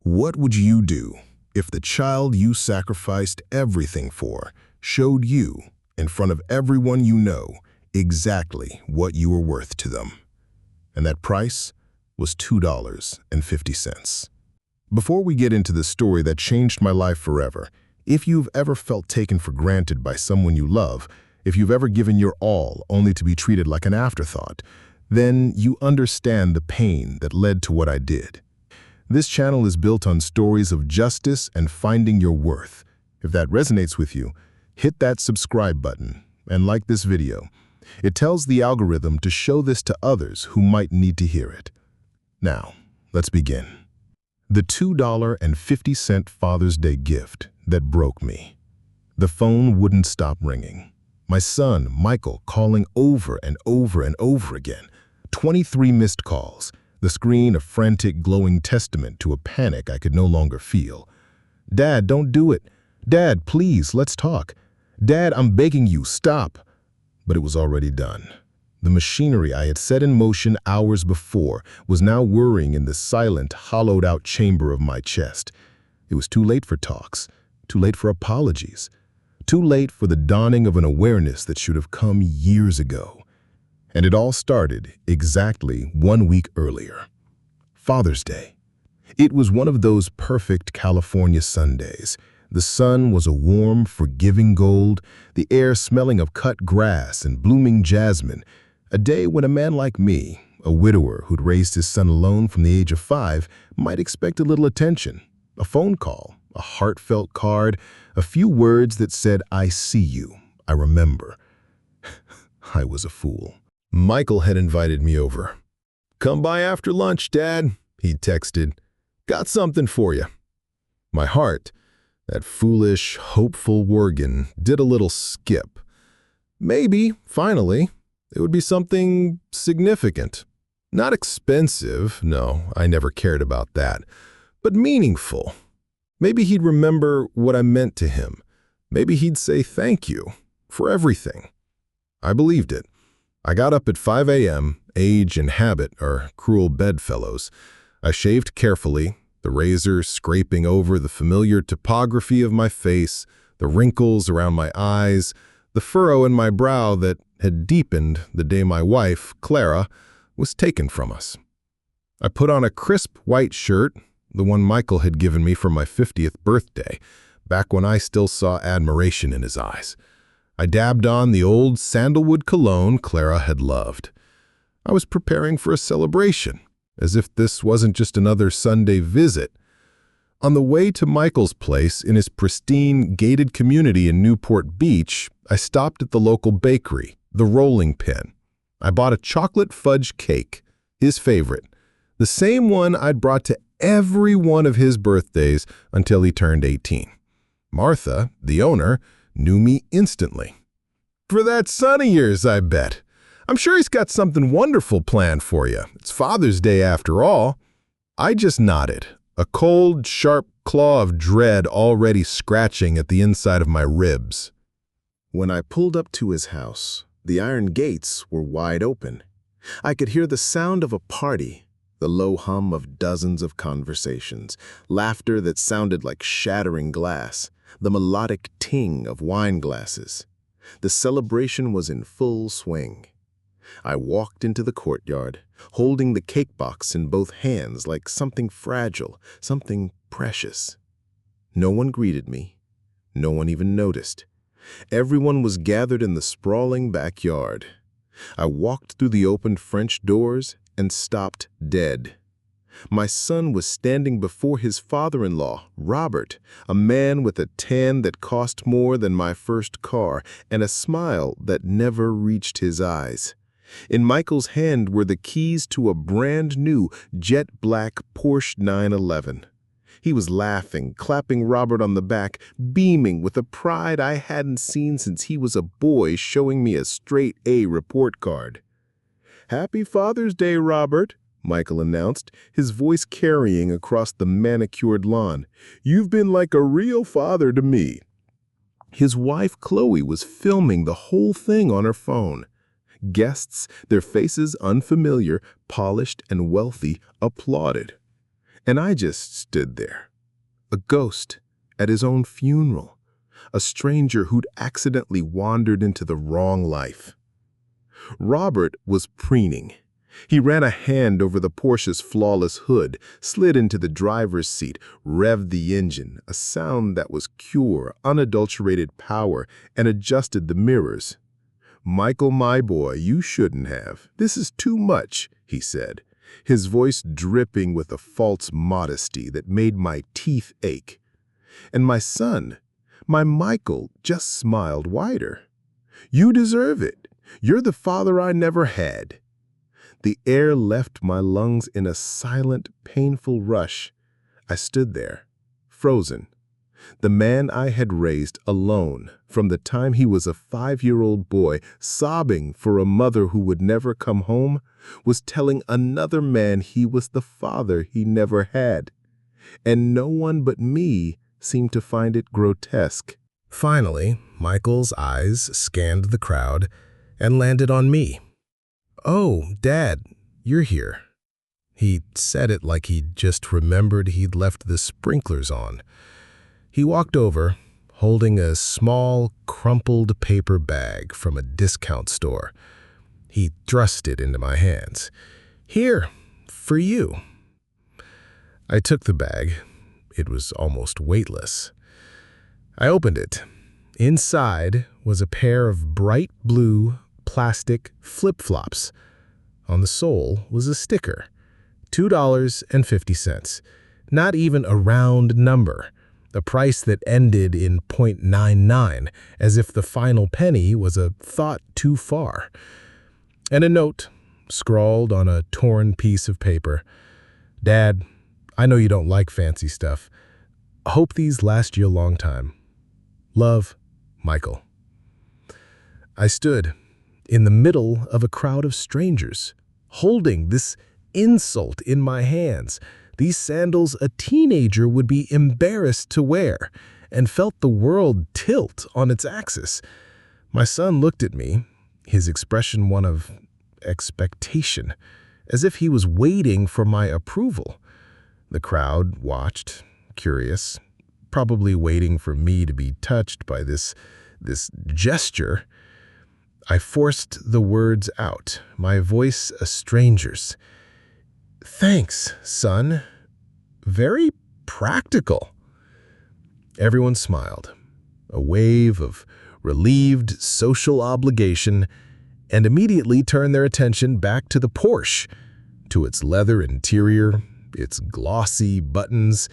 What would you do if the child you sacrificed everything for showed you, in front of everyone you know, exactly what you were worth to them? And that price was $2.50. Before we get into the story that changed my life forever, if you've ever felt taken for granted by someone you love, if you've ever given your all only to be treated like an afterthought, then you understand the pain that led to what I did. This channel is built on stories of justice and finding your worth. If that resonates with you, hit that subscribe button and like this video. It tells the algorithm to show this to others who might need to hear it. Now, let's begin. The $2.50 Father's Day gift that broke me. The phone wouldn't stop ringing. My son, Michael, calling over and over and over again. 23 missed calls. The screen a frantic, glowing testament to a panic I could no longer feel. "Dad, don't do it. Dad, please, let's talk. Dad, I'm begging you, stop." But it was already done. The machinery I had set in motion hours before was now whirring in the silent, hollowed-out chamber of my chest. It was too late for talks, too late for apologies, too late for the dawning of an awareness that should have come years ago. And it all started exactly 1 week earlier. Father's Day. It was one of those perfect California Sundays. The sun was a warm, forgiving gold, the air smelling of cut grass and blooming jasmine. A day when a man like me, a widower who'd raised his son alone from the age of 5, might expect a little attention. A phone call, a heartfelt card, a few words that said, "I see you, I remember." I was a fool. Michael had invited me over. "Come by after lunch, Dad," he'd texted. "Got something for you." My heart, that foolish, hopeful organ, did a little skip. Maybe, finally, it would be something significant. Not expensive, no, I never cared about that, but meaningful. Maybe he'd remember what I meant to him. Maybe he'd say thank you for everything. I believed it. I got up at 5 a.m., age and habit are cruel bedfellows. I shaved carefully, the razor scraping over the familiar topography of my face, the wrinkles around my eyes, the furrow in my brow that had deepened the day my wife, Clara, was taken from us. I put on a crisp white shirt, the one Michael had given me for my 50th birthday, back when I still saw admiration in his eyes. I dabbed on the old sandalwood cologne Clara had loved. I was preparing for a celebration, as if this wasn't just another Sunday visit. On the way to Michael's place in his pristine, gated community in Newport Beach, I stopped at the local bakery, the Rolling Pin. I bought a chocolate fudge cake, his favorite, the same one I'd brought to every one of his birthdays until he turned 18. Martha, the owner, knew me instantly. "For that son of yours, I bet. I'm sure he's got something wonderful planned for you. It's Father's Day after all." I just nodded, a cold, sharp claw of dread already scratching at the inside of my ribs. When I pulled up to his house, the iron gates were wide open. I could hear the sound of a party, the low hum of dozens of conversations, laughter that sounded like shattering glass, the melodic ting of wine glasses. The celebration was in full swing. I walked into the courtyard, holding the cake box in both hands like something fragile, something precious. No one greeted me. No one even noticed. Everyone was gathered in the sprawling backyard. I walked through the open French doors and stopped dead. My son was standing before his father-in-law, Robert, a man with a tan that cost more than my first car and a smile that never reached his eyes. In Michael's hand were the keys to a brand-new jet-black Porsche 911. He was laughing, clapping Robert on the back, beaming with a pride I hadn't seen since he was a boy, showing me a straight-A report card. "Happy Father's Day, Robert," Michael announced, his voice carrying across the manicured lawn. "You've been like a real father to me." His wife, Chloe, was filming the whole thing on her phone. Guests, their faces unfamiliar, polished and wealthy, applauded. And I just stood there, a ghost at his own funeral, a stranger who'd accidentally wandered into the wrong life. Robert was preening. He ran a hand over the Porsche's flawless hood, slid into the driver's seat, revved the engine, a sound that was pure, unadulterated power, and adjusted the mirrors. "Michael, my boy, you shouldn't have. This is too much," he said, his voice dripping with a false modesty that made my teeth ache. And my son, my Michael, just smiled wider. "You deserve it. You're the father I never had." The air left my lungs in a silent, painful rush. I stood there, frozen. The man I had raised alone from the time he was a 5-year-old boy, sobbing for a mother who would never come home, was telling another man he was the father he never had. And no one but me seemed to find it grotesque. Finally, Michael's eyes scanned the crowd and landed on me. "Oh, Dad, you're here." He said it like he'd just remembered he'd left the sprinklers on. He walked over, holding a small, crumpled paper bag from a discount store. He thrust it into my hands. "Here, for you." I took the bag. It was almost weightless. I opened it. Inside was a pair of bright blue plastic flip-flops. On the sole was a sticker, $2.50. Not even a round number, a price that ended in .99, as if the final penny was a thought too far. And a note, scrawled on a torn piece of paper. "Dad, I know you don't like fancy stuff. Hope these last you a long time. Love, Michael." I stood in the middle of a crowd of strangers, holding this insult in my hands, these sandals a teenager would be embarrassed to wear, and felt the world tilt on its axis. My son looked at me, his expression one of expectation, as if he was waiting for my approval. The crowd watched, curious, probably waiting for me to be touched by this gesture. I forced the words out, my voice a stranger's. "Thanks, son. Very practical." Everyone smiled, a wave of relieved social obligation, and immediately turned their attention back to the Porsche, to its leather interior, its glossy buttons,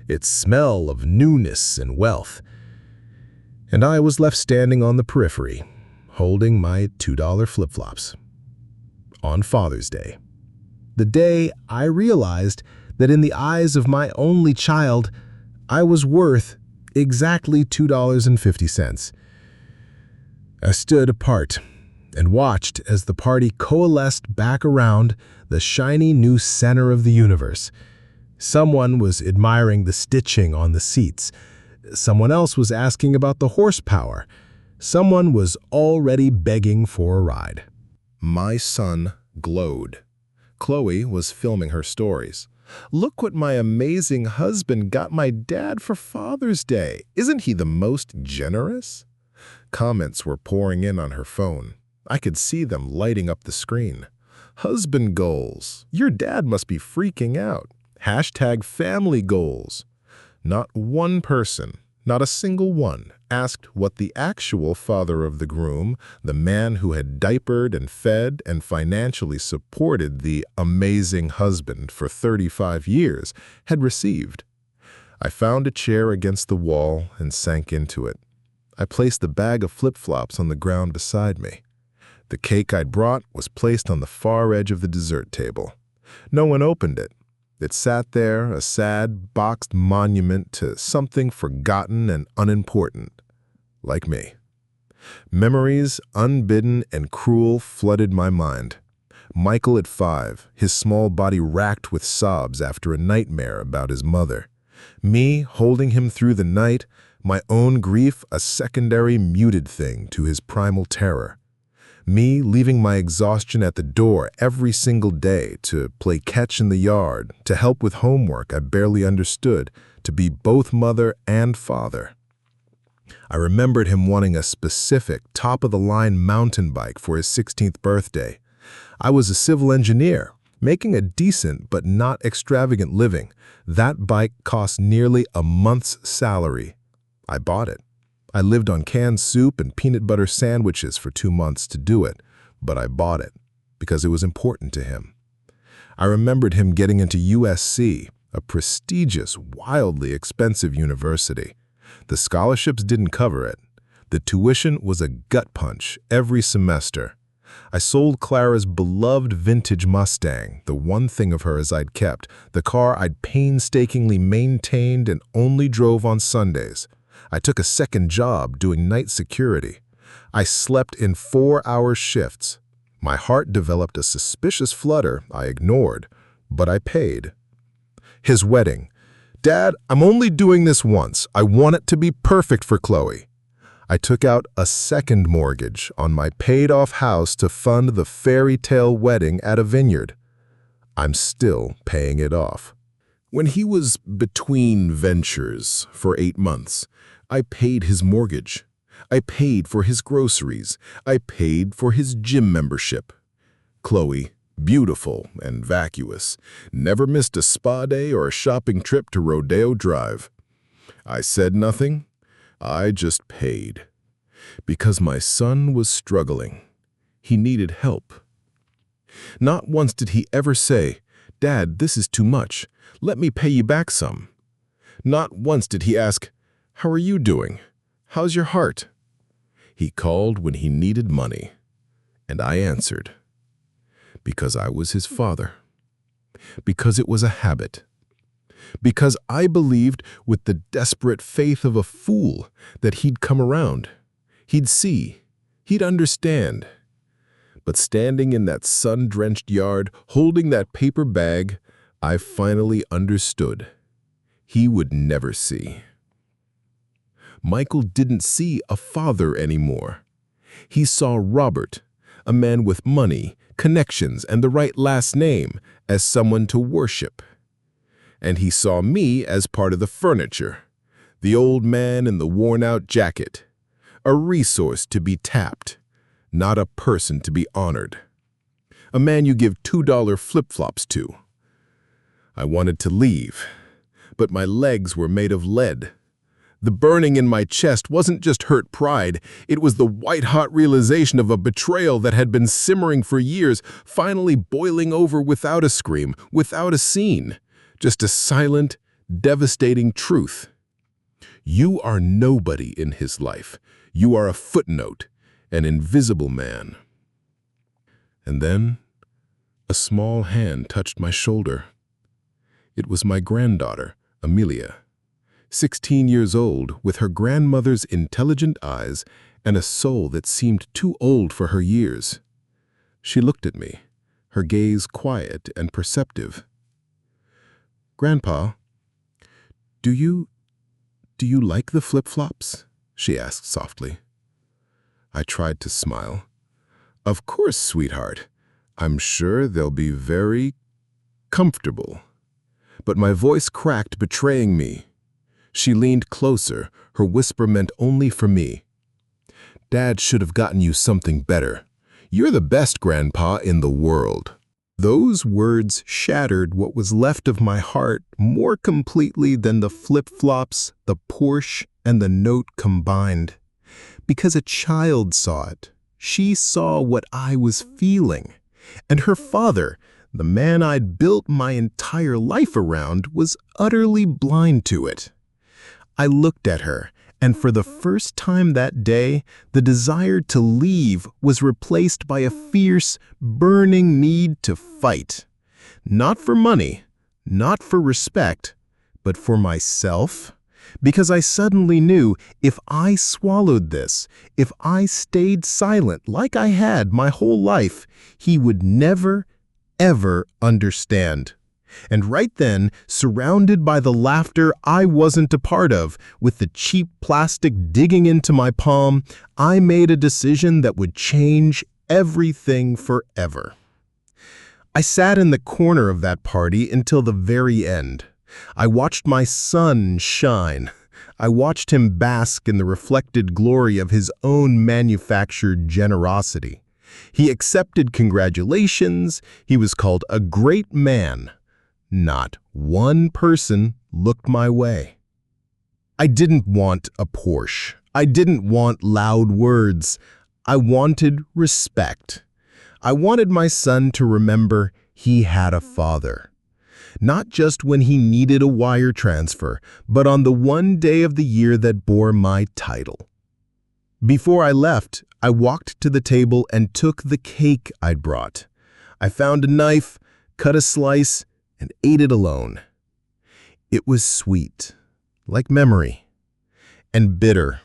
its smell of newness and wealth. And I was left standing on the periphery, holding my $2 flip-flops. On Father's Day, the day I realized that in the eyes of my only child, I was worth exactly $2.50. I stood apart and watched as the party coalesced back around the shiny new center of the universe. Someone was admiring the stitching on the seats. Someone else was asking about the horsepower. Someone was already begging for a ride. My son glowed. Chloe was filming her stories. "Look what my amazing husband got my dad for Father's Day. Isn't he the most generous?" Comments were pouring in on her phone. I could see them lighting up the screen. "Husband goals. Your dad must be freaking out. #family goals." Not one person, not a single one, asked what the actual father of the groom, the man who had diapered and fed and financially supported the amazing husband for 35 years, had received. I found a chair against the wall and sank into it. I placed the bag of flip-flops on the ground beside me. The cake I'd brought was placed on the far edge of the dessert table. No one opened it. It sat there, a sad, boxed monument to something forgotten and unimportant, like me. Memories, unbidden and cruel, flooded my mind. Michael at 5, his small body racked with sobs after a nightmare about his mother. Me holding him through the night, my own grief a secondary muted thing to his primal terror. Me leaving my exhaustion at the door every single day to play catch in the yard, to help with homework I barely understood, to be both mother and father. I remembered him wanting a specific, top-of-the-line mountain bike for his 16th birthday. I was a civil engineer, making a decent but not extravagant living. That bike cost nearly a month's salary. I bought it. I lived on canned soup and peanut butter sandwiches for 2 months to do it, but I bought it because it was important to him. I remembered him getting into USC, a prestigious, wildly expensive university. The scholarships didn't cover it. The tuition was a gut punch every semester. I sold Clara's beloved vintage Mustang, the one thing of hers I'd kept, the car I'd painstakingly maintained and only drove on Sundays. I took a second job doing night security. I slept in 4-hour shifts. My heart developed a suspicious flutter I ignored, but I paid. His wedding. Dad, I'm only doing this once. I want it to be perfect for Chloe. I took out a second mortgage on my paid-off house to fund the fairy tale wedding at a vineyard. I'm still paying it off. When he was between ventures for 8 months, I paid his mortgage. I paid for his groceries. I paid for his gym membership. Chloe, beautiful and vacuous, never missed a spa day or a shopping trip to Rodeo Drive. I said nothing. I just paid. Because my son was struggling. He needed help. Not once did he ever say, "Dad, this is too much. Let me pay you back some." Not once did he ask, "How are you doing? How's your heart?" He called when he needed money, and I answered. Because I was his father. Because it was a habit. Because I believed with the desperate faith of a fool that he'd come around. He'd see. He'd understand. But standing in that sun-drenched yard, holding that paper bag, I finally understood. He would never see. Michael didn't see a father anymore. He saw Robert, a man with money, connections, and the right last name, as someone to worship. And he saw me as part of the furniture, the old man in the worn-out jacket, a resource to be tapped, not a person to be honored, a man you give $2 flip-flops to. I wanted to leave, but my legs were made of lead. The burning in my chest wasn't just hurt pride, it was the white-hot realization of a betrayal that had been simmering for years, finally boiling over without a scream, without a scene, just a silent, devastating truth. You are nobody in his life. You are a footnote, an invisible man. And then, a small hand touched my shoulder. It was my granddaughter, Amelia. 16 years old, with her grandmother's intelligent eyes and a soul that seemed too old for her years. She looked at me, her gaze quiet and perceptive. "Grandpa, do you like the flip-flops?" she asked softly. I tried to smile. "Of course, sweetheart. I'm sure they'll be very comfortable." But my voice cracked, betraying me. She leaned closer, her whisper meant only for me. "Dad should have gotten you something better. You're the best grandpa in the world." Those words shattered what was left of my heart more completely than the flip-flops, the Porsche, and the note combined. Because a child saw it. She saw what I was feeling. And her father, the man I'd built my entire life around, was utterly blind to it. I looked at her, and for the first time that day, the desire to leave was replaced by a fierce, burning need to fight. Not for money, not for respect, but for myself. Because I suddenly knew if I swallowed this, if I stayed silent like I had my whole life, he would never, ever understand. And right then, surrounded by the laughter I wasn't a part of, with the cheap plastic digging into my palm, I made a decision that would change everything forever. I sat in the corner of that party until the very end. I watched my son shine. I watched him bask in the reflected glory of his own manufactured generosity. He accepted congratulations. He was called a great man. Not one person looked my way. I didn't want a Porsche. I didn't want loud words. I wanted respect. I wanted my son to remember he had a father. Not just when he needed a wire transfer, but on the one day of the year that bore my title. Before I left, I walked to the table and took the cake I'd brought. I found a knife, cut a slice, and ate it alone. It was sweet, like memory, and bitter,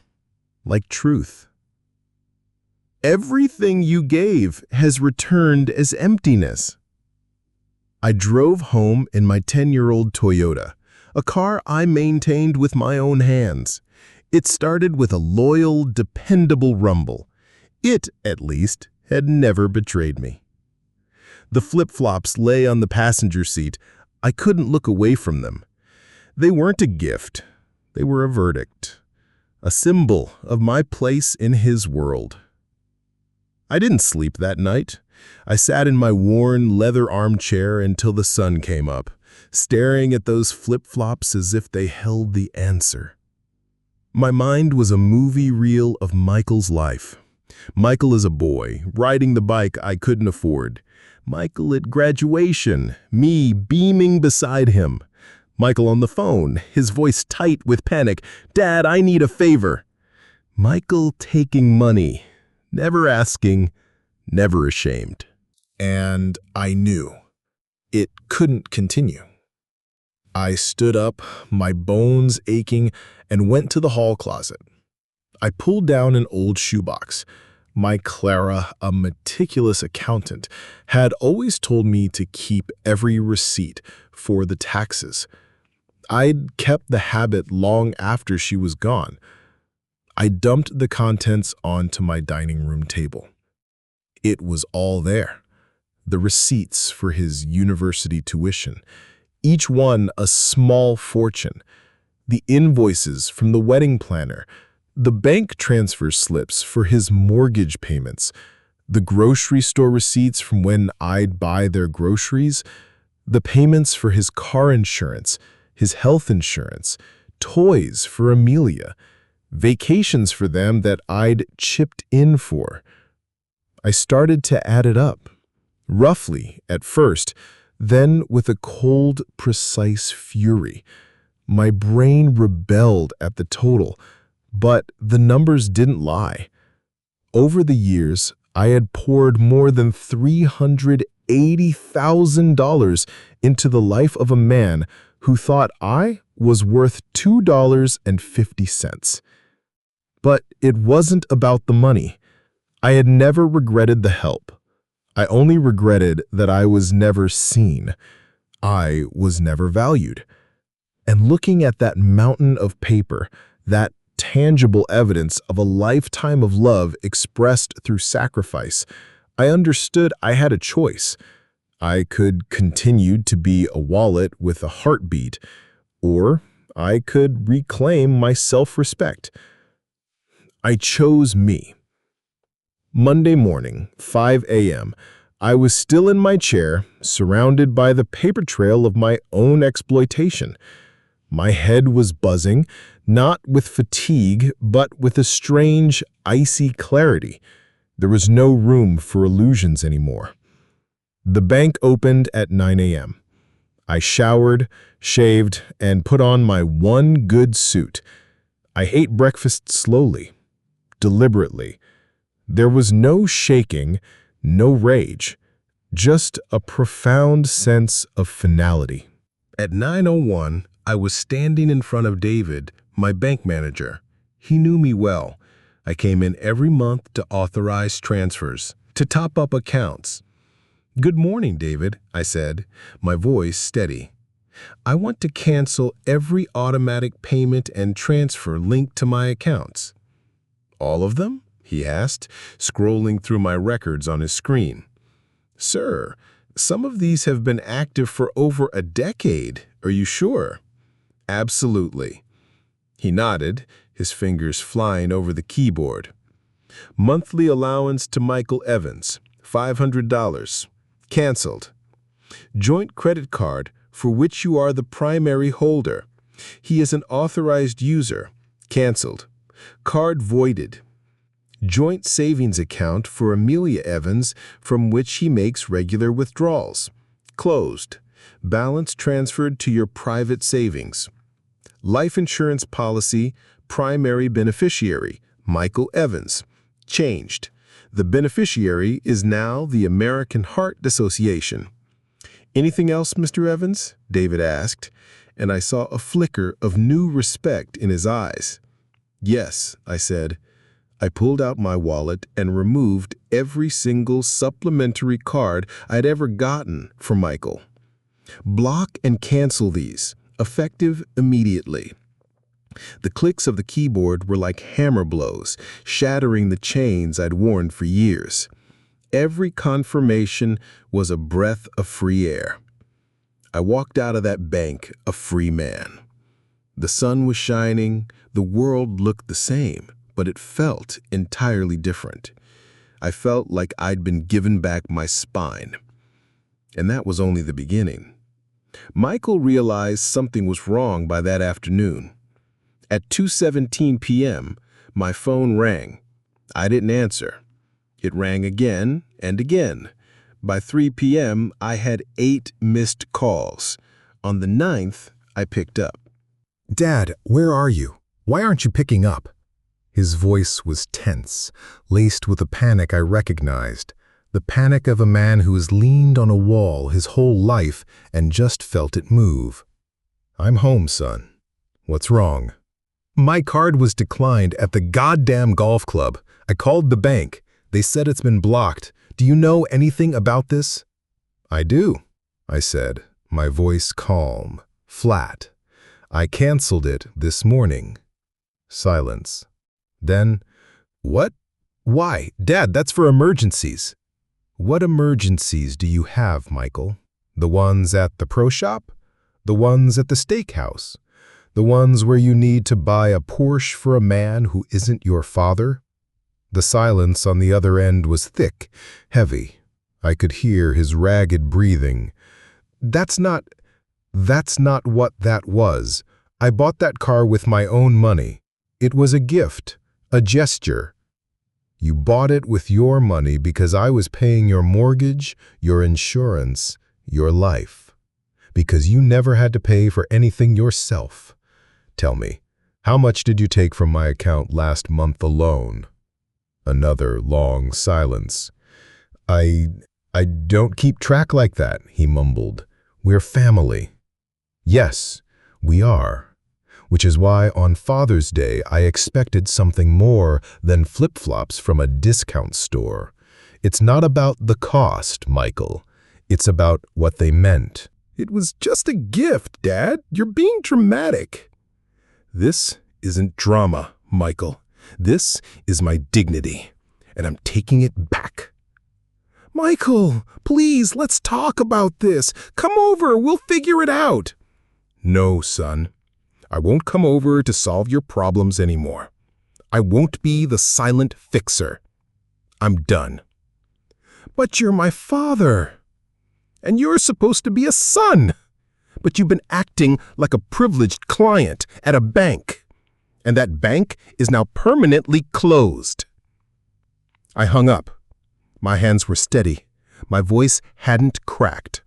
like truth. Everything you gave has returned as emptiness. I drove home in my 10-year-old Toyota, a car I maintained with my own hands. It started with a loyal, dependable rumble. It, at least, had never betrayed me. The flip-flops lay on the passenger seat. I couldn't look away from them. They weren't a gift. They were a verdict, a symbol of my place in his world. I didn't sleep that night. I sat in my worn leather armchair until the sun came up, staring at those flip-flops as if they held the answer. My mind was a movie reel of Michael's life. Michael as a boy, riding the bike I couldn't afford. Michael at graduation, me beaming beside him. Michael on the phone, his voice tight with panic. "Dad, I need a favor." Michael taking money, never asking, never ashamed. And I knew it couldn't continue. I stood up, my bones aching, and went to the hall closet. I pulled down an old shoebox. My Clara, a meticulous accountant, had always told me to keep every receipt for the taxes. I'd kept the habit long after she was gone. I dumped the contents onto my dining room table. It was all there. The receipts for his university tuition, each one a small fortune. The invoices from the wedding planner, the bank transfer slips for his mortgage payments, the grocery store receipts from when I'd buy their groceries, the payments for his car insurance, his health insurance, toys for Amelia, vacations for them that I'd chipped in for. I started to add it up, roughly at first, then with a cold, precise fury. My brain rebelled at the total, but the numbers didn't lie. Over the years, I had poured more than $380,000 into the life of a man who thought I was worth $2.50. But it wasn't about the money. I had never regretted the help. I only regretted that I was never seen. I was never valued. And looking at that mountain of paper, that tangible evidence of a lifetime of love expressed through sacrifice, I understood I had a choice. I could continue to be a wallet with a heartbeat, or I could reclaim my self-respect. I chose me. Monday morning, 5 a.m., I was still in my chair, surrounded by the paper trail of my own exploitation. My head was buzzing, not with fatigue, but with a strange, icy clarity. There was no room for illusions anymore. The bank opened at 9 a.m. I showered, shaved, and put on my one good suit. I ate breakfast slowly, deliberately. There was no shaking, no rage, just a profound sense of finality. At 9:01, I was standing in front of David, my bank manager. He knew me well. I came in every month to authorize transfers, to top up accounts. "Good morning, David," I said, my voice steady. "I want to cancel every automatic payment and transfer linked to my accounts." "All of them?" he asked, scrolling through my records on his screen. Sir, some of these have been active for over a decade. Are you sure? Absolutely. He nodded, his fingers flying over the keyboard. Monthly allowance to Michael Evans, $500. Canceled. Joint credit card for which you are the primary holder. He is an authorized user. Canceled. Card voided. Joint savings account for Amelia Evans from which he makes regular withdrawals. Closed. Balance transferred to your private savings. Life insurance policy, primary beneficiary, Michael Evans. Changed. The beneficiary is now the American Heart Association. Anything else, Mr. Evans? David asked, and I saw a flicker of new respect in his eyes. Yes, I said. I pulled out my wallet and removed every single supplementary card I'd ever gotten from Michael. Block and cancel these, effective immediately. The clicks of the keyboard were like hammer blows, shattering the chains I'd worn for years. Every confirmation was a breath of free air. I walked out of that bank a free man. The sun was shining, the world looked the same, but it felt entirely different. I felt like I'd been given back my spine. And that was only the beginning. Michael realized something was wrong by that afternoon. At 2:17 p.m., my phone rang. I didn't answer. It rang again and again. By 3 p.m., I had 8 missed calls. On the 9th, I picked up. Dad, where are you? Why aren't you picking up? His voice was tense, laced with a panic I recognized. The panic of a man who has leaned on a wall his whole life and just felt it move. I'm home, son. What's wrong? My card was declined at the goddamn golf club. I called the bank. They said it's been blocked. Do you know anything about this? I do, I said, my voice calm, flat. I canceled it this morning. Silence. Then, what? Why? Dad, that's for emergencies. What emergencies do you have, Michael? The ones at the pro shop? The ones at the steakhouse? The ones where you need to buy a Porsche for a man who isn't your father? The silence on the other end was thick, heavy. I could hear his ragged breathing. That's not what that was. I bought that car with my own money. It was a gift, a gesture. You bought it with your money because I was paying your mortgage, your insurance, your life. Because you never had to pay for anything yourself. Tell me, how much did you take from my account last month alone? Another long silence. I don't keep track like that, he mumbled. We're family. Yes, we are. Which is why on Father's Day I expected something more than flip-flops from a discount store. It's not about the cost, Michael. It's about what they meant. It was just a gift, Dad. You're being dramatic. This isn't drama, Michael. This is my dignity, and I'm taking it back. Michael, please, let's talk about this. Come over, we'll figure it out. No, son. I won't come over to solve your problems anymore. I won't be the silent fixer. I'm done. But you're my father. And you're supposed to be a son. But you've been acting like a privileged client at a bank. And that bank is now permanently closed. I hung up. My hands were steady. My voice hadn't cracked.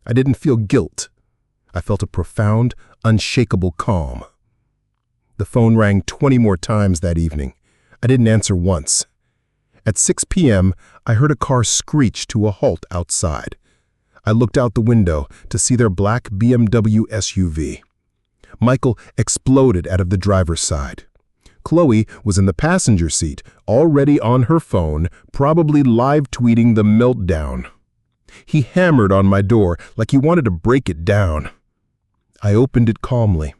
I didn't feel guilt. I felt a profound, unshakable calm. The phone rang 20 more times that evening. I didn't answer once. At 6 p.m., I heard a car screech to a halt outside. I looked out the window to see their black BMW SUV. Michael exploded out of the driver's side. Chloe was in the passenger seat, already on her phone, probably live tweeting the meltdown. He hammered on my door like he wanted to break it down. I opened it calmly.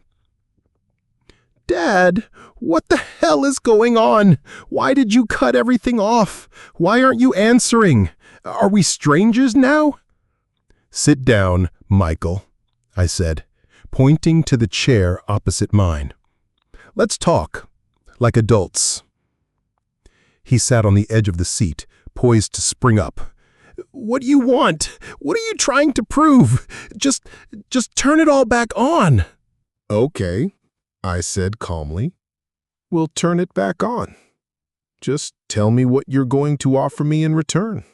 Dad, Dad, what the hell is going on? Why did you cut everything off? Why aren't you answering? Are we strangers now? Sit down, Michael, I said, pointing to the chair opposite mine. Let's talk, like adults. He sat on the edge of the seat, poised to spring up. What do you want? What are you trying to prove? Just turn it all back on. Okay, I said calmly. We'll turn it back on. Just tell me what you're going to offer me in return.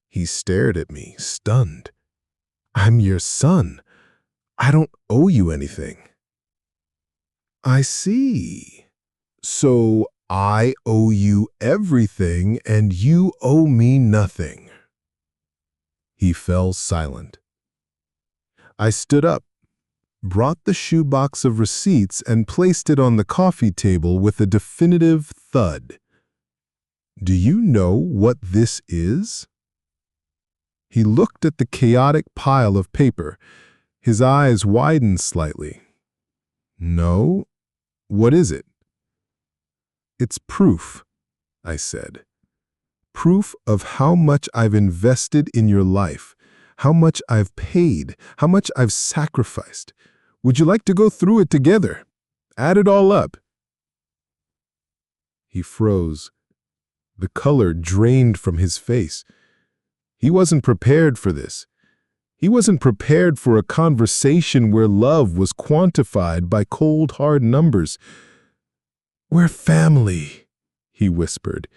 He stared at me, stunned. I'm your son. I don't owe you anything. I see. So I owe you everything and you owe me nothing. He fell silent. I stood up, brought the shoebox of receipts and placed it on the coffee table with a definitive thud. Do you know what this is? He looked at the chaotic pile of paper. His eyes widened slightly. No? What is it? It's proof, I said. Proof of how much I've invested in your life, how much I've paid, how much I've sacrificed. Would you like to go through it together? Add it all up. He froze. The color drained from his face. He wasn't prepared for this. He wasn't prepared for a conversation where love was quantified by cold, hard numbers. We're family, he whispered,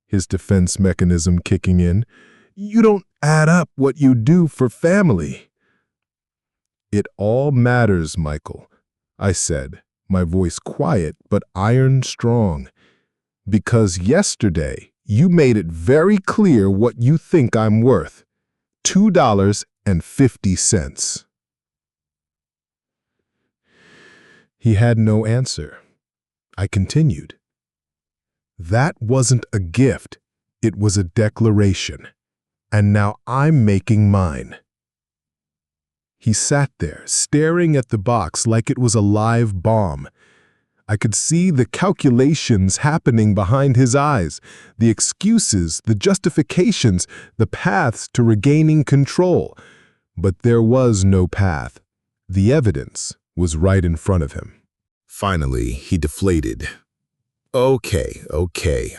his defense mechanism kicking in. You don't add up what you do for family. It all matters, Michael, I said, my voice quiet but iron strong. Because yesterday, you made it very clear what you think I'm worth. $2.50. He had no answer. I continued. That wasn't a gift. It was a declaration. And now I'm making mine. He sat there, staring at the box like it was a live bomb. I could see the calculations happening behind his eyes, the excuses, the justifications, the paths to regaining control. But there was no path. The evidence was right in front of him. Finally, he deflated. Okay,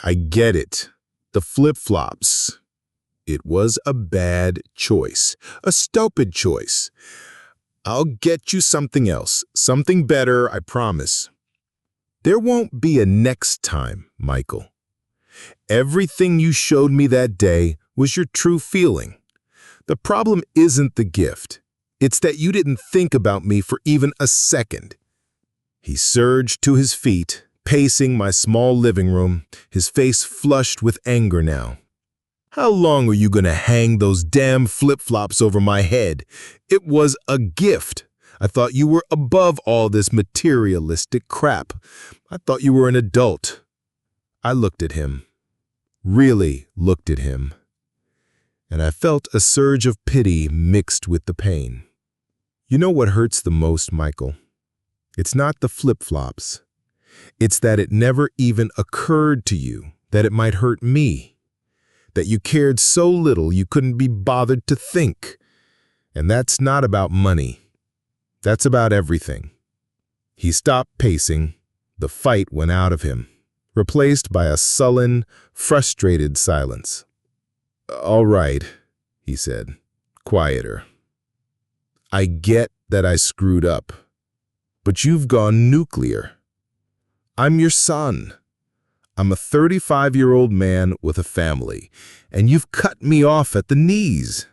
I get it. The flip-flops. It was a bad choice, a stupid choice. I'll get you something else, something better, I promise. There won't be a next time, Michael. Everything you showed me that day was your true feeling. The problem isn't the gift. It's that you didn't think about me for even a second. He surged to his feet, pacing my small living room, his face flushed with anger now. How long are you going to hang those damn flip-flops over my head? It was a gift. I thought you were above all this materialistic crap. I thought you were an adult. I looked at him, really looked at him, and I felt a surge of pity mixed with the pain. You know what hurts the most, Michael? It's not the flip-flops. It's that it never even occurred to you that it might hurt me, that you cared so little you couldn't be bothered to think. And that's not about money. That's about everything. He stopped pacing. The fight went out of him, replaced by a sullen, frustrated silence. All right, he said, quieter. I get that I screwed up, but you've gone nuclear. I'm your son. I'm a 35-year-old man with a family, and you've cut me off at the knees.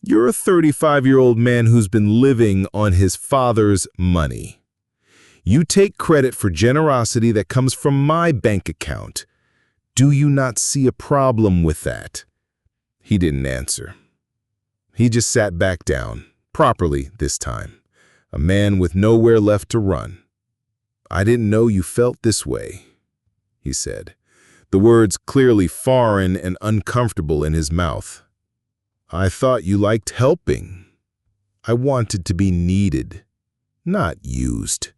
You're a 35-year-old man who's been living on his father's money. You take credit for generosity that comes from my bank account. Do you not see a problem with that? He didn't answer. He just sat back down, properly this time, a man with nowhere left to run. I didn't know you felt this way, he said, the words clearly foreign and uncomfortable in his mouth. I thought you liked helping. I wanted to be needed, not used,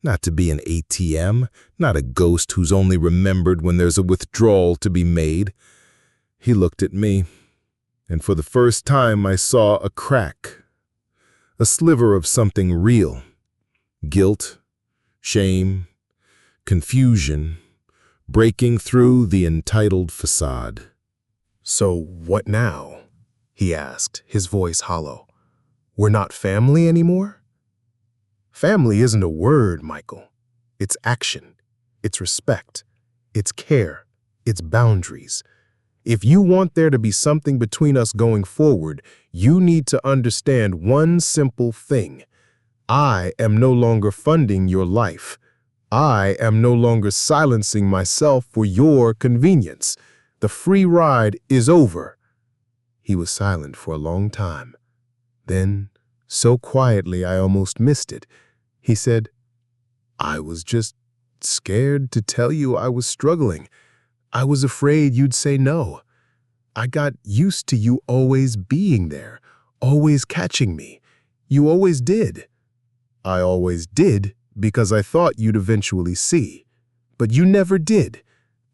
not to be an ATM, not a ghost who's only remembered when there's a withdrawal to be made. He looked at me, and for the first time I saw a crack, a sliver of something real. Guilt, shame, confusion, breaking through the entitled facade. "So what now?" he asked, his voice hollow. "We're not family anymore?" "Family isn't a word, Michael. It's action. It's respect. It's care. It's boundaries. If you want there to be something between us going forward, you need to understand one simple thing. I am no longer funding your life. I am no longer silencing myself for your convenience. The free ride is over." He was silent for a long time. Then, so quietly I almost missed it, he said, "I was just scared to tell you I was struggling. I was afraid you'd say no. I got used to you always being there, always catching me. You always did. I always did because I thought you'd eventually see. But you never did,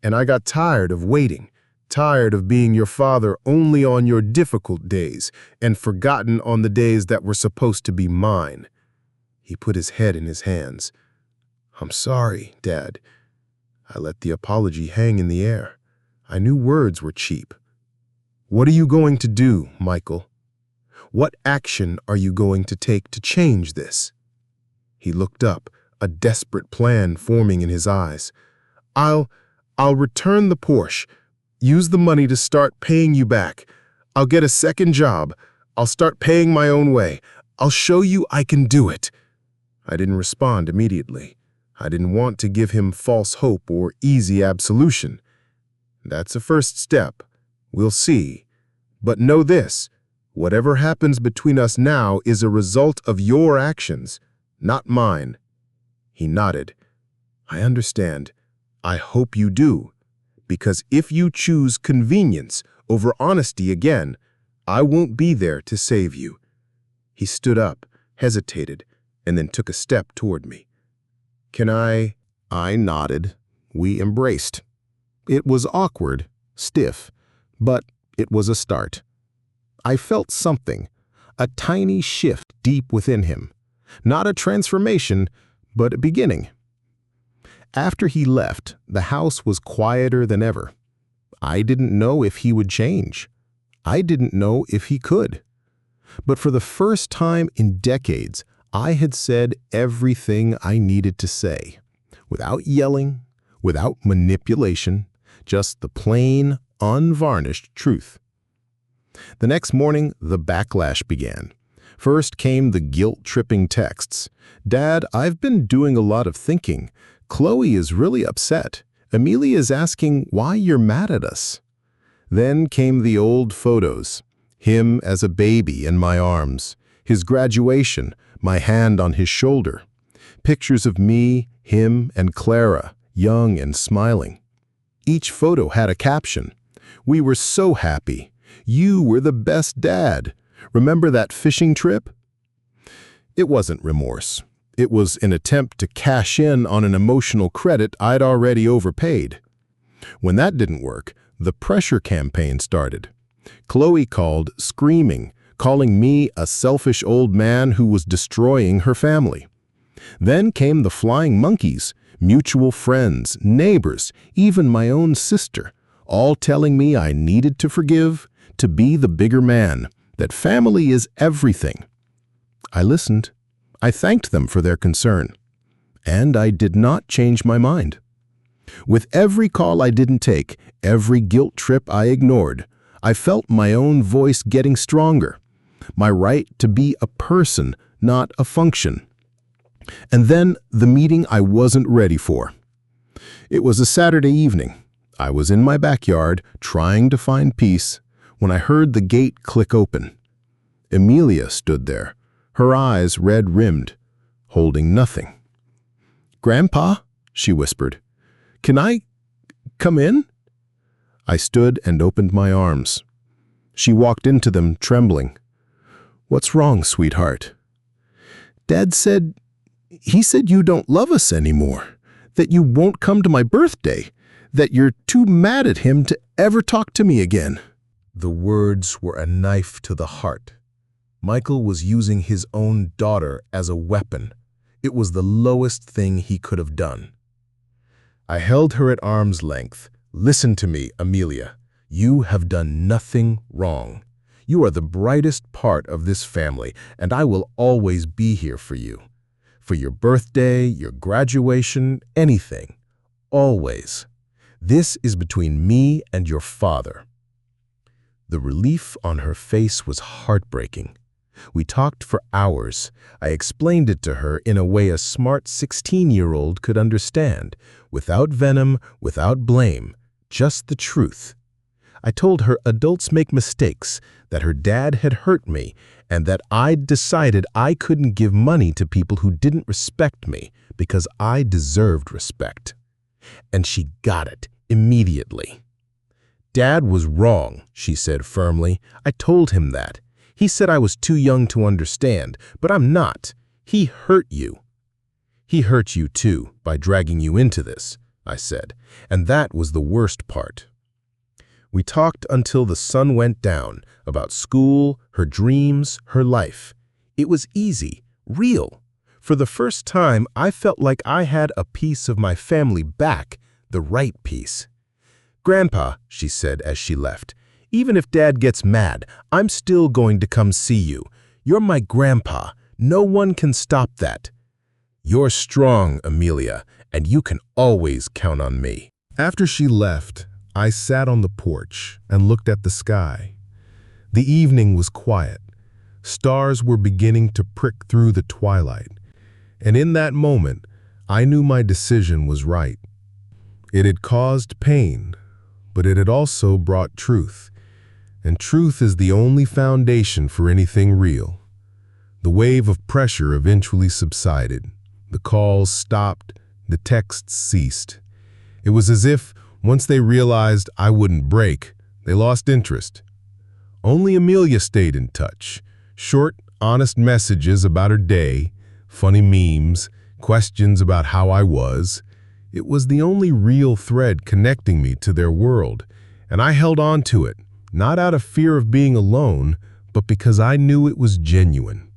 and I got tired of waiting, tired of being your father only on your difficult days and forgotten on the days that were supposed to be mine." He put his head in his hands. "I'm sorry, Dad." I let the apology hang in the air. I knew words were cheap. "What are you going to do, Michael? What action are you going to take to change this?" He looked up, a desperate plan forming in his eyes. I'll return the Porsche. Use the money to start paying you back. I'll get a second job. I'll start paying my own way. I'll show you I can do it." I didn't respond immediately. I didn't want to give him false hope or easy absolution. "That's a first step. We'll see. But know this, whatever happens between us now is a result of your actions, not mine." He nodded. "I understand. I hope you do. Because if you choose convenience over honesty again, I won't be there to save you." He stood up, hesitated, and then took a step toward me. "Can I?" I nodded. We embraced. It was awkward, stiff, but it was a start. I felt something, a tiny shift deep within him. Not a transformation, but a beginning. After he left, the house was quieter than ever. I didn't know if he would change. I didn't know if he could. But for the first time in decades, I had said everything I needed to say, without yelling, without manipulation, just the plain, unvarnished truth. The next morning, the backlash began. First came the guilt-tripping texts. "Dad, I've been doing a lot of thinking. Chloe is really upset. Amelia is asking why you're mad at us." Then came the old photos. Him as a baby in my arms. His graduation, my hand on his shoulder. Pictures of me, him, and Clara, young and smiling. Each photo had a caption. "We were so happy. You were the best dad. Remember that fishing trip?" It wasn't remorse. It was an attempt to cash in on an emotional credit I'd already overpaid. When that didn't work, the pressure campaign started. Chloe called, screaming, calling me a selfish old man who was destroying her family. Then came the flying monkeys, mutual friends, neighbors, even my own sister, all telling me I needed to forgive, to be the bigger man, that family is everything. I listened. I thanked them for their concern. And I did not change my mind. With every call I didn't take, every guilt trip I ignored, I felt my own voice getting stronger. My right to be a person, not a function. And then the meeting I wasn't ready for. It was a Saturday evening. I was in my backyard, trying to find peace, when I heard the gate click open. Amelia stood there, her eyes red-rimmed, holding nothing. "Grandpa," she whispered, "can I come in?" I stood and opened my arms. She walked into them, trembling. "What's wrong, sweetheart?" "Dad said He said you don't love us anymore, that you won't come to my birthday, that you're too mad at him to ever talk to me again." The words were a knife to the heart. Michael was using his own daughter as a weapon. It was the lowest thing he could have done. I held her at arm's length. "Listen to me, Amelia. You have done nothing wrong. You are the brightest part of this family, and I will always be here for you. For your birthday, your graduation, anything. Always. This is between me and your father." The relief on her face was heartbreaking. We talked for hours. I explained it to her in a way a smart 16-year-old could understand, without venom, without blame, just the truth. I told her adults make mistakes, that her dad had hurt me, and that I'd decided I couldn't give money to people who didn't respect me because I deserved respect. And she got it immediately. "Dad was wrong," she said firmly. "I told him that. He said I was too young to understand, but I'm not. He hurt you." "He hurt you too, by dragging you into this," I said, and that was the worst part. We talked until the sun went down, about school, her dreams, her life. It was easy, real. For the first time, I felt like I had a piece of my family back, the right piece. "Grandpa," she said as she left, "even if Dad gets mad, I'm still going to come see you. You're my grandpa. No one can stop that." "You're strong, Amelia, and you can always count on me." After she left, I sat on the porch and looked at the sky. The evening was quiet. Stars were beginning to prick through the twilight. And in that moment, I knew my decision was right. It had caused pain, but it had also brought truth. And truth is the only foundation for anything real. The wave of pressure eventually subsided. The calls stopped. The texts ceased. It was as if, once they realized I wouldn't break, they lost interest. Only Amelia stayed in touch. Short, honest messages about her day, funny memes, questions about how I was. It was the only real thread connecting me to their world, and I held on to it, not out of fear of being alone, but because I knew it was genuine.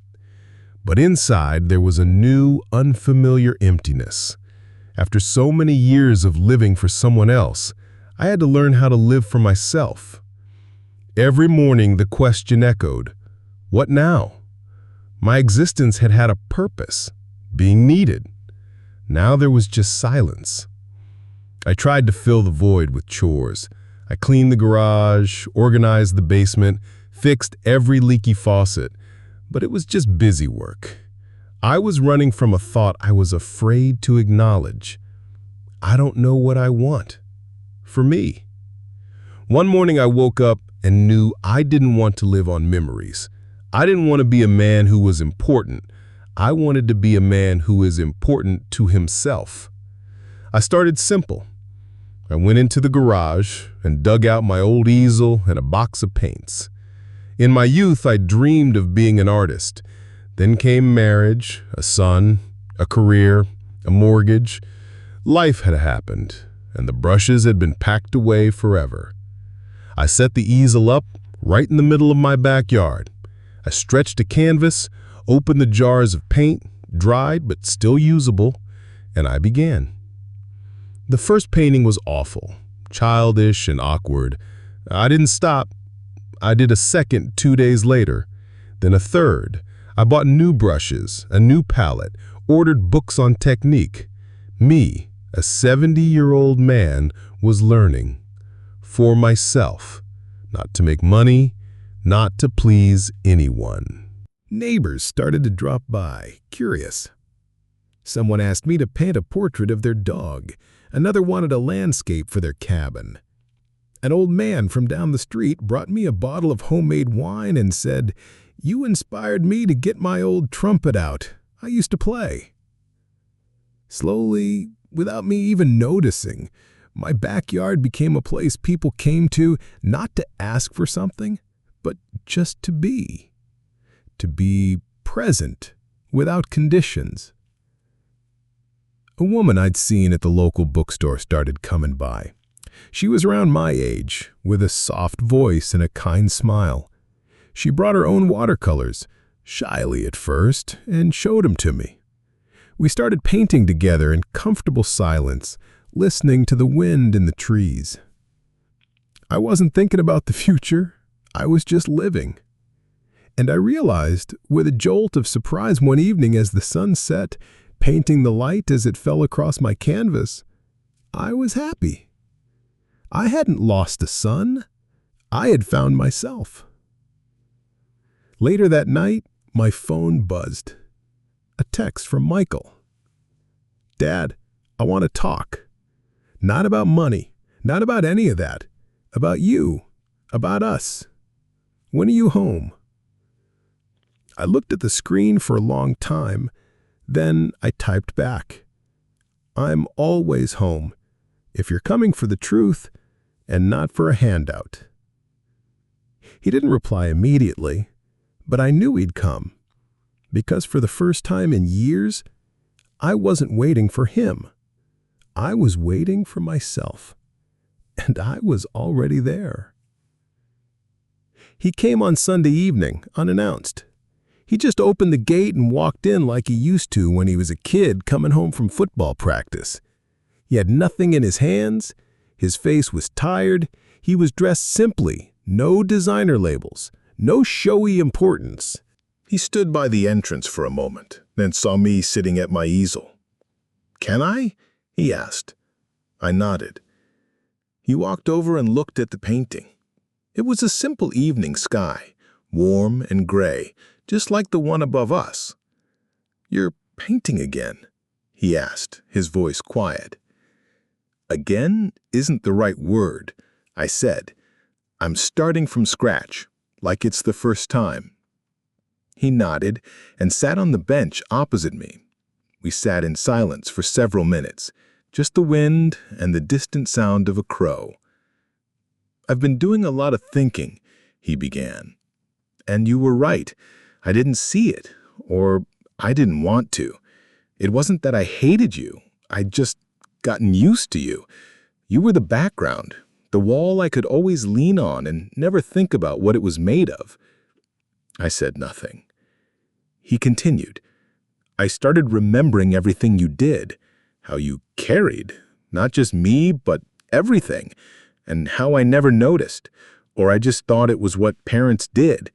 But inside, there was a new, unfamiliar emptiness. After so many years of living for someone else, I had to learn how to live for myself. Every morning, the question echoed, what now? My existence had had a purpose, being needed. Now there was just silence. I tried to fill the void with chores. I cleaned the garage, organized the basement, fixed every leaky faucet, but it was just busy work. I was running from a thought I was afraid to acknowledge. I don't know what I want. For me. One morning I woke up and knew I didn't want to live on memories. I didn't want to be a man who was important. I wanted to be a man who is important to himself. I started simple. I went into the garage and dug out my old easel and a box of paints. In my youth, I dreamed of being an artist. Then came marriage, a son, a career, a mortgage. Life had happened, and the brushes had been packed away forever. I set the easel up right in the middle of my backyard. I stretched a canvas, opened the jars of paint, dried but still usable, and I began. The first painting was awful, childish and awkward. I didn't stop. I did a second 2 days later, then a third. I bought new brushes, a new palette, ordered books on technique. Me, a 70-year-old man, was learning. For myself. Not to make money, not to please anyone. Neighbors started to drop by, curious. Someone asked me to paint a portrait of their dog. Another wanted a landscape for their cabin. An old man from down the street brought me a bottle of homemade wine and said, "You inspired me to get my old trumpet out. I used to play." Slowly, without me even noticing, my backyard became a place people came to not to ask for something, but just to be. To be present, without conditions. A woman I'd seen at the local bookstore started coming by. She was around my age, with a soft voice and a kind smile. She brought her own watercolors, shyly at first, and showed them to me. We started painting together in comfortable silence, listening to the wind in the trees. I wasn't thinking about the future. I was just living. And I realized, with a jolt of surprise one evening as the sun set, painting the light as it fell across my canvas, I was happy. I hadn't lost a son. I had found myself. Later that night, my phone buzzed. A text from Michael. "Dad, I want to talk. Not about money, not about any of that. About you, about us. When are you home?" I looked at the screen for a long time. Then I typed back, "I'm always home, if you're coming for the truth and not for a handout." He didn't reply immediately, but I knew he'd come, because for the first time in years, I wasn't waiting for him. I was waiting for myself, and I was already there. He came on Sunday evening, unannounced. He just opened the gate and walked in like he used to when he was a kid coming home from football practice. He had nothing in his hands. His face was tired. He was dressed simply, no designer labels, no showy importance. He stood by the entrance for a moment, then saw me sitting at my easel. "Can I?" he asked. I nodded. He walked over and looked at the painting. It was a simple evening sky, warm and gray, just like the one above us. "You're painting again?" he asked, his voice quiet. "Again isn't the right word," I said. "I'm starting from scratch, like it's the first time." He nodded and sat on the bench opposite me. We sat in silence for several minutes, just the wind and the distant sound of a crow. "I've been doing a lot of thinking," he began. "And you were right. I didn't see it, or I didn't want to. It wasn't that I hated you. I'd just gotten used to you. You were the background, the wall I could always lean on and never think about what it was made of." I said nothing. He continued. "I started remembering everything you did, how you carried, not just me, but everything, and how I never noticed, or I just thought it was what parents did.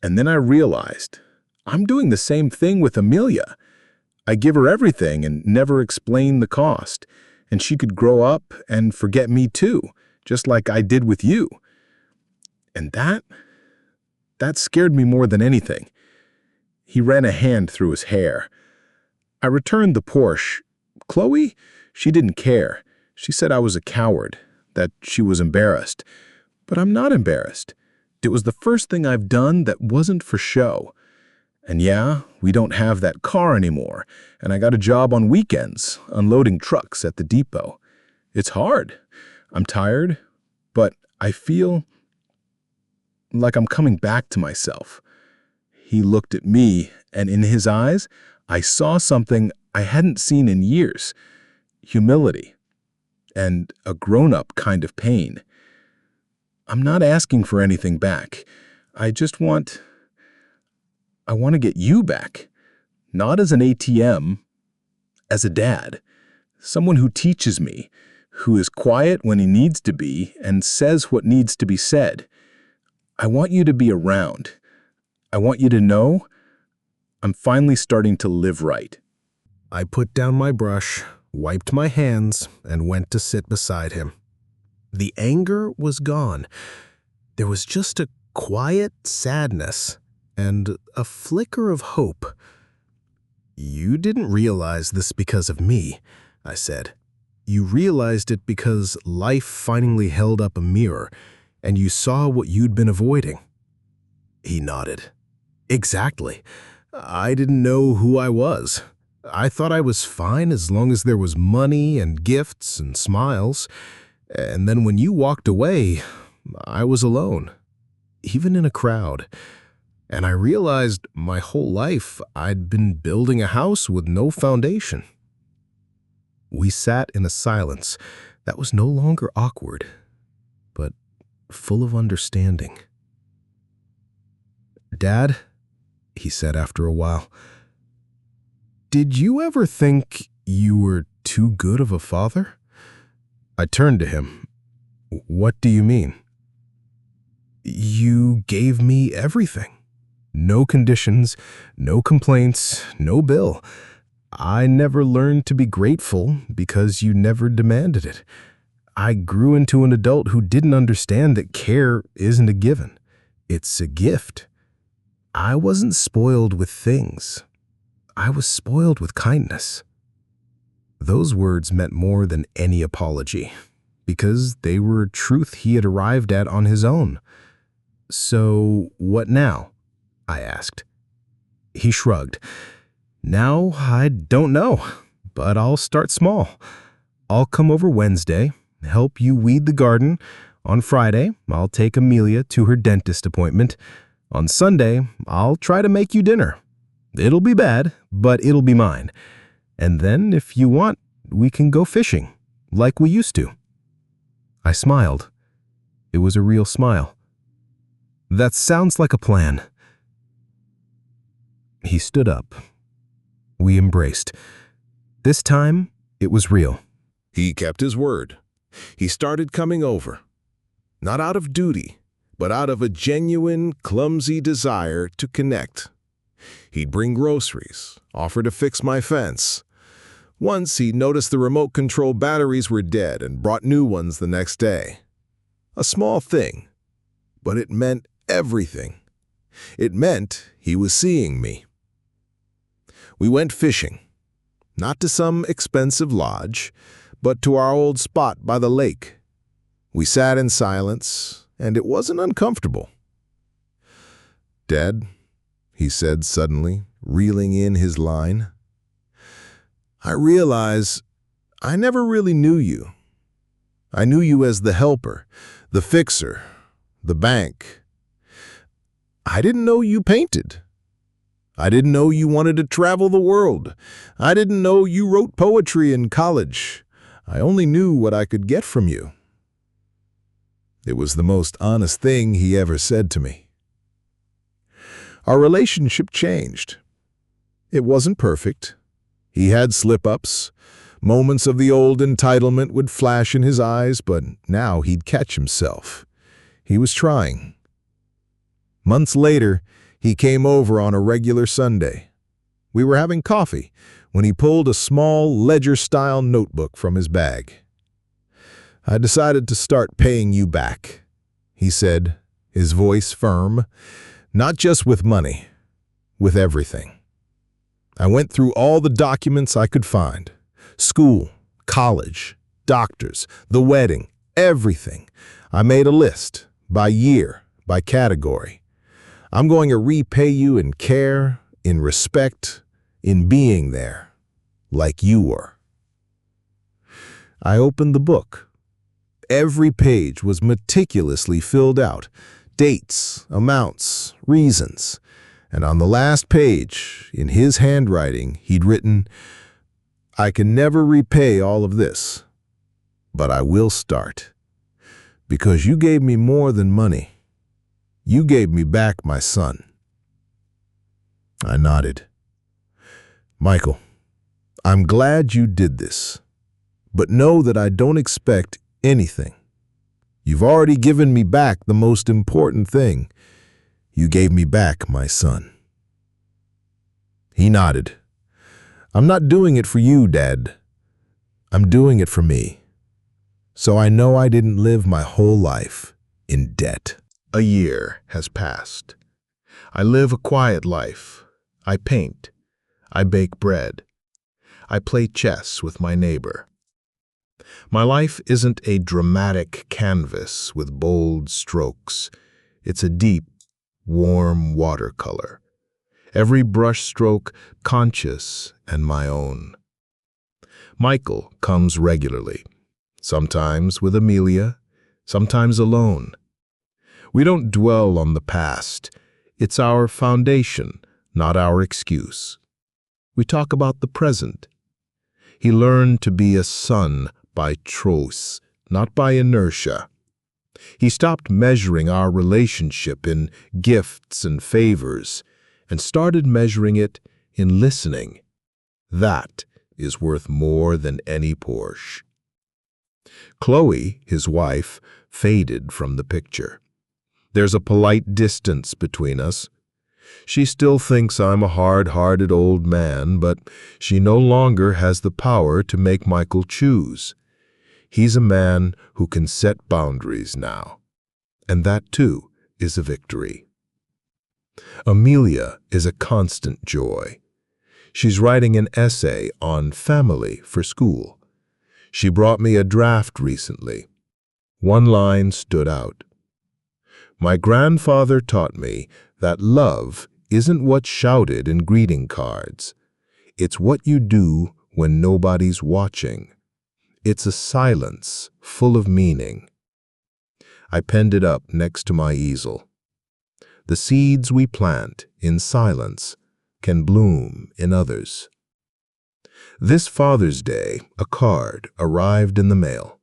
And then I realized, I'm doing the same thing with Amelia. I give her everything and never explain the cost, and she could grow up and forget me too, just like I did with you. And that scared me more than anything." He ran a hand through his hair. I returned the Porsche. "Chloe? She didn't care. She said I was a coward, that she was embarrassed. But I'm not embarrassed. It was the first thing I've done that wasn't for show. And yeah, we don't have that car anymore, and I got a job on weekends, unloading trucks at the depot. It's hard. I'm tired, but I feel like I'm coming back to myself." He looked at me, and in his eyes, I saw something I hadn't seen in years: humility and a grown-up kind of pain. "I'm not asking for anything back. I want to get you back. Not as an ATM, as a dad. Someone who teaches me, who is quiet when he needs to be and says what needs to be said. I want you to be around. I want you to know I'm finally starting to live right." I put down my brush, wiped my hands, and went to sit beside him. The anger was gone. There was just a quiet sadness and a flicker of hope. "You didn't realize this because of me," I said. "You realized it because life finally held up a mirror, and you saw what you'd been avoiding." He nodded. "Exactly. I didn't know who I was. I thought I was fine as long as there was money and gifts and smiles. And then when you walked away, I was alone, even in a crowd. And I realized my whole life I'd been building a house with no foundation." We sat in a silence that was no longer awkward, but full of understanding. "Dad," he said after a while, "did you ever think you were too good of a father?" I turned to him. "What do you mean?" "You gave me everything. No conditions, no complaints, no bill. I never learned to be grateful because you never demanded it. I grew into an adult who didn't understand that care isn't a given. It's a gift. I wasn't spoiled with things. I was spoiled with kindness." Those words meant more than any apology, because they were truth he had arrived at on his own. "So, what now?" I asked. He shrugged. "Now, I don't know, but I'll start small. I'll come over Wednesday, help you weed the garden. On Friday, I'll take Amelia to her dentist appointment. On Sunday, I'll try to make you dinner. It'll be bad, but it'll be mine. And then, if you want, we can go fishing, like we used to." I smiled. It was a real smile. "That sounds like a plan." He stood up. We embraced. This time, it was real. He kept his word. He started coming over. Not out of duty, but out of a genuine, clumsy desire to connect. He'd bring groceries, offer to fix my fence. Once he noticed the remote control batteries were dead and brought new ones the next day. A small thing, but it meant everything. It meant he was seeing me. We went fishing, not to some expensive lodge, but to our old spot by the lake. We sat in silence, and it wasn't uncomfortable. "Dad," he said suddenly, reeling in his line, "I realize I never really knew you. I knew you as the helper, the fixer, the bank. I didn't know you painted. I didn't know you wanted to travel the world. I didn't know you wrote poetry in college. I only knew what I could get from you." It was the most honest thing he ever said to me. Our relationship changed. It wasn't perfect. He had slip-ups. Moments of the old entitlement would flash in his eyes, but now he'd catch himself. He was trying. Months later, he came over on a regular Sunday. We were having coffee when he pulled a small ledger-style notebook from his bag. "I decided to start paying you back," he said, his voice firm, "not just with money, with everything. I went through all the documents I could find. School, college, doctors, the wedding, everything. I made a list, by year, by category. I'm going to repay you in care, in respect, in being there, like you were." I opened the book. Every page was meticulously filled out. Dates, amounts, reasons. And on the last page, in his handwriting, he'd written, "I can never repay all of this, but I will start. Because you gave me more than money. You gave me back my son." I nodded. "Michael, I'm glad you did this, but know that I don't expect anything. You've already given me back the most important thing. You gave me back my son." He nodded. "I'm not doing it for you, Dad. I'm doing it for me. So I know I didn't live my whole life in debt." A year has passed. I live a quiet life. I paint. I bake bread. I play chess with my neighbor. My life isn't a dramatic canvas with bold strokes. It's a deep, warm watercolor. Every brush stroke conscious and my own. Michael comes regularly, sometimes with Amelia, sometimes alone. We don't dwell on the past. It's our foundation, not our excuse. We talk about the present. He learned to be a son by choice, not by inertia. He stopped measuring our relationship in gifts and favors and started measuring it in listening. That is worth more than any Porsche. Chloe, his wife, faded from the picture. There's a polite distance between us. She still thinks I'm a hard-hearted old man, but she no longer has the power to make Michael choose. He's a man who can set boundaries now. And that, too, is a victory. Amelia is a constant joy. She's writing an essay on family for school. She brought me a draft recently. One line stood out. My grandfather taught me that love isn't what's shouted in greeting cards. It's what you do when nobody's watching. It's a silence full of meaning. I penned it up next to my easel. The seeds we plant in silence can bloom in others. This Father's Day, a card arrived in the mail.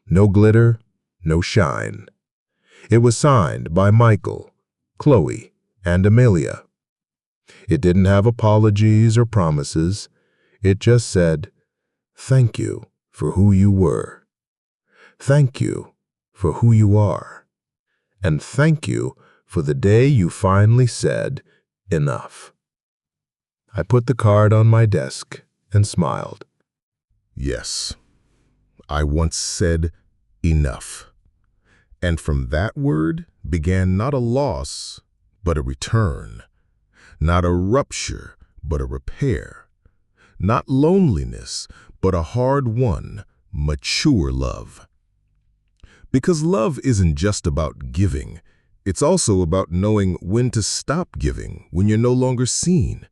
No glitter, no shine. It was signed by Michael, Chloe, and Amelia. It didn't have apologies or promises. It just said, "Thank you for who you were. Thank you for who you are. And thank you for the day you finally said, enough." I put the card on my desk and smiled. Yes, I once said enough. And from that word began not a loss, but a return. Not a rupture, but a repair. Not loneliness, but a hard-won, mature love. Because love isn't just about giving. It's also about knowing when to stop giving when you're no longer seen.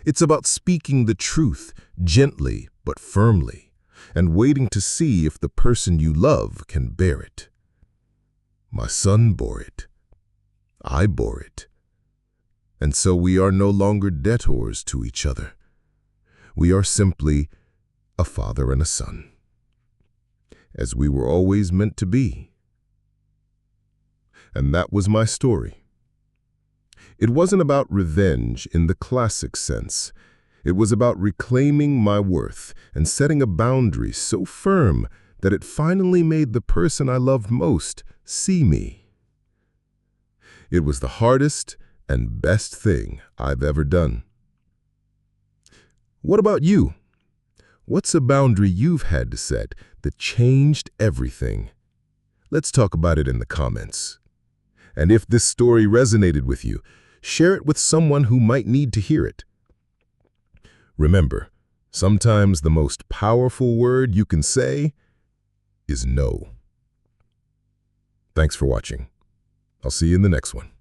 It's about speaking the truth gently but firmly and waiting to see if the person you love can bear it. My son bore it. I bore it. And so we are no longer debtors to each other. We are simply a father and a son, as we were always meant to be. And that was my story. It wasn't about revenge in the classic sense. It was about reclaiming my worth and setting a boundary so firm that it finally made the person I loved most see me. It was the hardest and best thing I've ever done. What about you? What's a boundary you've had to set that changed everything? Let's talk about it in the comments. And if this story resonated with you, share it with someone who might need to hear it. Remember, sometimes the most powerful word you can say is no. Thanks for watching. I'll see you in the next one.